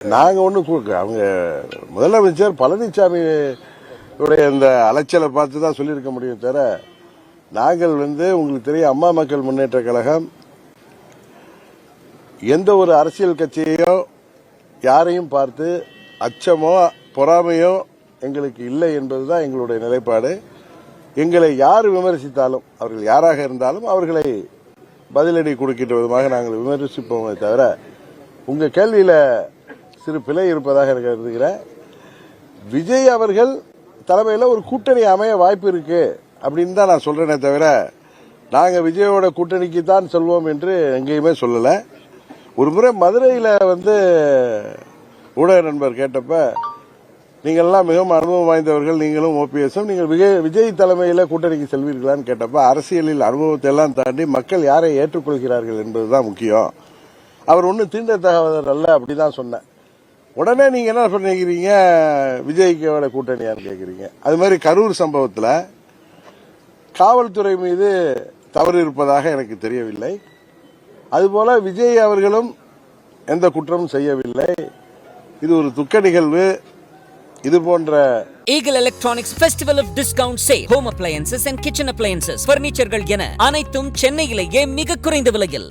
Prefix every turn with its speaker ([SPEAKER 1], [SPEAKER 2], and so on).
[SPEAKER 1] நாங்கள் ஒன்று அவங்க முதலமைச்சர் பழனிசாமி உடைய இந்த அலைச்சலை பார்த்து தான் சொல்லியிருக்க முடியும் தவிர, நாங்கள் உங்களுக்கு தெரியும், அம்மா மக்கள் முன்னேற்ற கழகம் எந்த ஒரு அரசியல் கட்சியையோ யாரையும் பார்த்து அச்சமோ பொறாமையோ எங்களுக்கு இல்லை என்பதுதான் எங்களுடைய நிலைப்பாடு. எங்களை யார் விமர்சித்தாலும், அவர்கள் யாராக இருந்தாலும் அவர்களை பதிலடி கொடுக்கின்ற விதமாக நாங்கள் விமர்சிப்போமே தவிர, உங்க கேள்வியில சிறு பிழை இருப்பதாக எனக்கு கருதுகிறேன். விஜய் அவர்கள் தலைமையில் ஒரு கூட்டணி அமைய வாய்ப்பு இருக்கு அப்படின்னு தான் நான் சொல்றேனே தவிர, நாங்க விஜயோட கூட்டணிக்கு தான் செல்வோம் என்று எங்கேயுமே சொல்லல. ஒரு முறை மதுரையில் ஊடக நண்பர் கேட்டப்ப, நீங்கள்லாம் மிகவும் அனுபவம் வாய்ந்தவர்கள், நீங்களும் ஓபிஎஸும், நீங்கள் விஜய் தலைமையில் கூட்டணிக்கு செல்வீர்களான்னு கேட்டப்ப, அரசியலில் அனுபவத்தை எல்லாம் தாண்டி மக்கள் யாரை ஏற்றுக்கொள்கிறார்கள் என்பதுதான் முக்கியம். அவர் ஒன்றும் தீண்டத்தகாதவர் அல்ல அப்படிதான் சொன்னேன். உடனே நீங்க என்ன பண்ணிக்கிறீங்க, விஜய்க்கோட கூட்டணியான்னு கேட்குறீங்க. அது மாதிரி கரூர் சம்பவத்தில் காவல்துறை மீது தவறு இருப்பதாக எனக்கு தெரியவில்லை. அதுபோல விஜய் அவர்களும் எந்த குற்றமும் செய்யவில்லை. இது ஒரு துக்க நிகழ்வு. இது போன்ற
[SPEAKER 2] Eagle Electronics Festival of Discount Sale, Home Appliances and Kitchen Appliances, Furnitureகள் என அனைத்தும் சென்னையிலேயே மிக குறைந்த விலையில்.